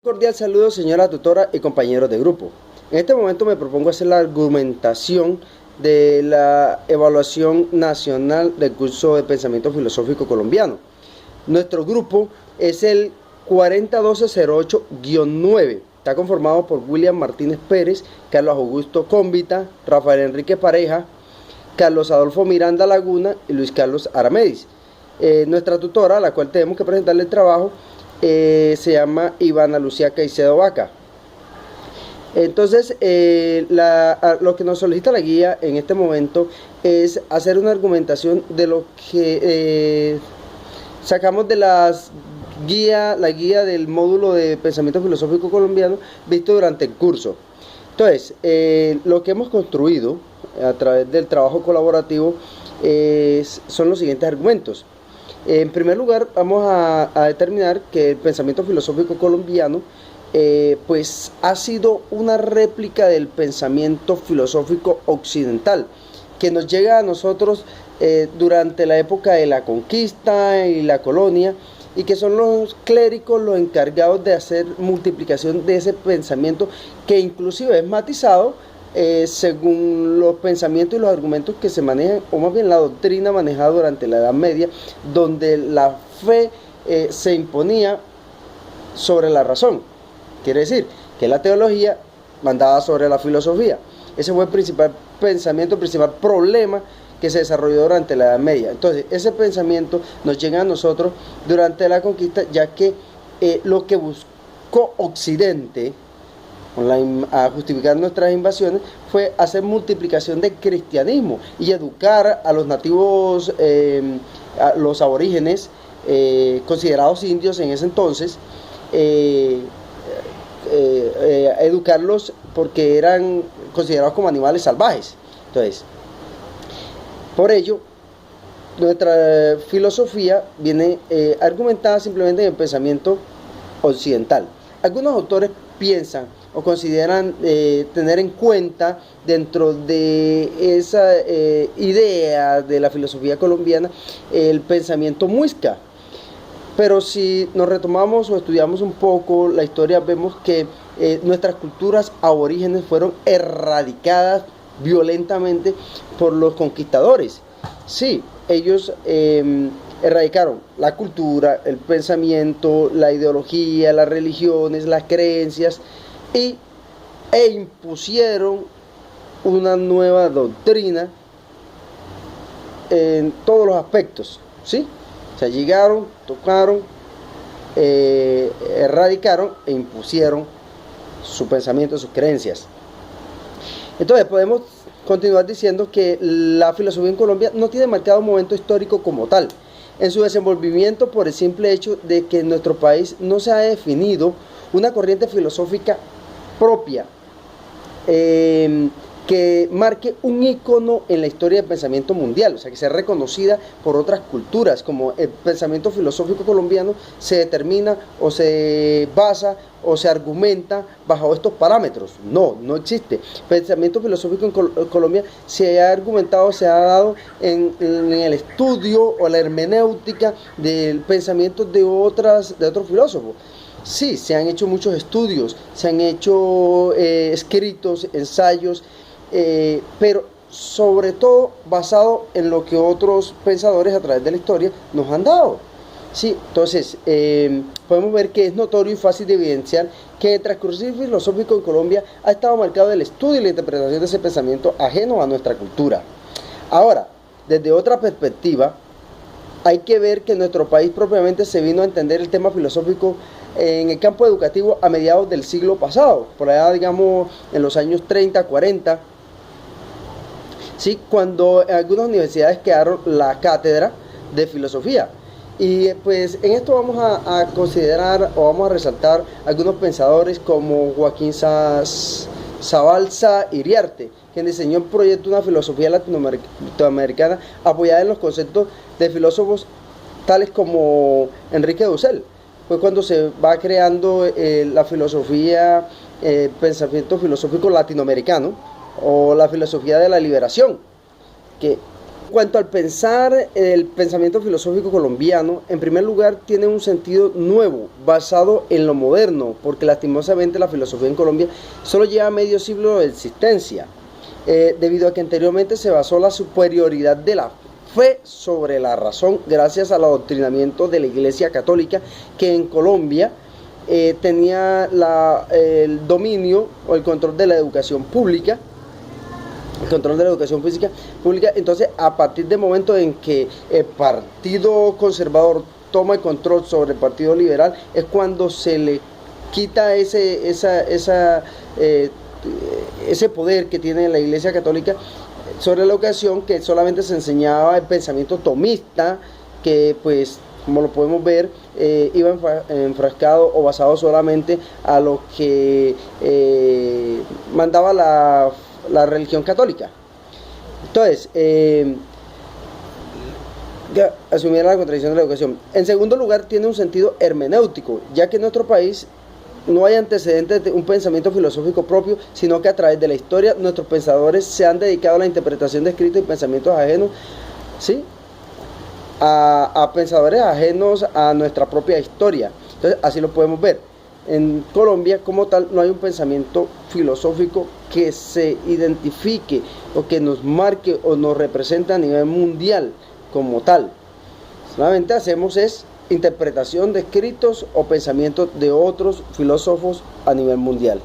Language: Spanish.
Cordial saludo, señora tutora y compañeros de grupo. En este momento me propongo hacer la argumentación de la evaluación nacional del curso de pensamiento filosófico colombiano. Nuestro grupo es el 401208-9. Está conformado por William Martínez Pérez, Carlos Augusto Cómbita, Rafael Enrique Pareja, Carlos Adolfo Miranda Laguna y Luis Carlos Aramedis. Nuestra tutora, a la cual tenemos que presentarle el trabajo, se llama Ivana Lucía Caicedo Vaca. Entonces, lo que nos solicita la guía en este momento es hacer una argumentación de lo que sacamos de la guía del módulo de pensamiento filosófico colombiano visto durante el curso. Entonces, lo que hemos construido a través del trabajo colaborativo son los siguientes argumentos. En primer lugar, vamos a determinar que el pensamiento filosófico colombiano pues ha sido una réplica del pensamiento filosófico occidental que nos llega a nosotros durante la época de la conquista y la colonia, y que son los clérigos los encargados de hacer multiplicación de ese pensamiento, que inclusive es matizado según los pensamientos y los argumentos que se manejan, o más bien la doctrina manejada durante la Edad Media, donde la fe se imponía sobre la razón. Quiere decir que la teología mandaba sobre la filosofía. Ese fue el principal pensamiento, el principal problema que se desarrolló durante la Edad Media. Entonces, ese pensamiento nos llega a nosotros durante la conquista, ya que lo que buscó Occidente a justificar nuestras invasiones fue hacer multiplicación del cristianismo y educar a los nativos, a los aborígenes, considerados indios en ese entonces, educarlos porque eran considerados como animales salvajes. Entonces, por ello, nuestra filosofía viene argumentada simplemente en el pensamiento occidental. Algunos autores piensan o consideran tener en cuenta dentro de esa idea de la filosofía colombiana el pensamiento muisca. Pero si nos retomamos o estudiamos un poco la historia, vemos que nuestras culturas aborígenes fueron erradicadas violentamente por los conquistadores. Sí, ellos erradicaron la cultura, el pensamiento, la ideología, las religiones, las creencias, e impusieron una nueva doctrina en todos los aspectos, ¿sí? O sea, llegaron, tocaron, erradicaron e impusieron su pensamiento, sus creencias. Entonces podemos continuar diciendo que la filosofía en Colombia no tiene marcado un momento histórico como tal en su desenvolvimiento, por el simple hecho de que en nuestro país no se ha definido una corriente filosófica propia que marque un ícono en la historia del pensamiento mundial, o sea, que sea reconocida por otras culturas, como el pensamiento filosófico colombiano se determina o se basa o se argumenta bajo estos parámetros. No existe. El pensamiento filosófico en Colombia se ha argumentado, se ha dado en el estudio o la hermenéutica del pensamiento de otros filósofos. Sí, se han hecho muchos estudios, se han hecho escritos, ensayos, pero sobre todo basado en lo que otros pensadores a través de la historia nos han dado. Sí, entonces podemos ver que es notorio y fácil de evidenciar que el transcurso filosófico en Colombia ha estado marcado del estudio y la interpretación de ese pensamiento ajeno a nuestra cultura. Ahora, desde otra perspectiva, hay que ver que en nuestro país propiamente se vino a entender el tema filosófico en el campo educativo a mediados del siglo pasado, por allá digamos en los años 30, 40, ¿sí? Cuando en algunas universidades quedaron la cátedra de filosofía. Y pues en esto vamos a considerar o vamos a resaltar algunos pensadores como Joaquín Zabalza Iriarte, quien diseñó un proyecto de una filosofía latinoamericana apoyada en los conceptos de filósofos tales como Enrique Dussel. Fue cuando se va creando la filosofía, pensamiento filosófico latinoamericano, o la filosofía de la liberación, que cuanto al pensar, el pensamiento filosófico colombiano, en primer lugar, tiene un sentido nuevo, basado en lo moderno, porque lastimosamente la filosofía en Colombia solo lleva medio siglo de existencia, debido a que anteriormente se basó la superioridad de la fe sobre la razón, gracias al adoctrinamiento de la Iglesia Católica, que en Colombia tenía el dominio o el control de la educación pública, el control de la educación física pública. Entonces, a partir del momento en que el Partido Conservador toma el control sobre el Partido Liberal, es cuando se le quita ese poder que tiene la Iglesia Católica sobre la educación, que solamente se enseñaba el pensamiento tomista, que pues, como lo podemos ver, iba enfrascado o basado solamente a lo que mandaba la religión católica. Entonces, asumir la contradicción de la educación. En segundo lugar, tiene un sentido hermenéutico, ya que en nuestro país no hay antecedentes de un pensamiento filosófico propio, sino que a través de la historia nuestros pensadores se han dedicado a la interpretación de escritos y pensamientos ajenos, ¿sí?, a pensadores ajenos a nuestra propia historia. Entonces, así lo podemos ver. En Colombia, como tal, no hay un pensamiento filosófico que se identifique o que nos marque o nos represente a nivel mundial como tal. Solamente hacemos es interpretación de escritos o pensamientos de otros filósofos a nivel mundial.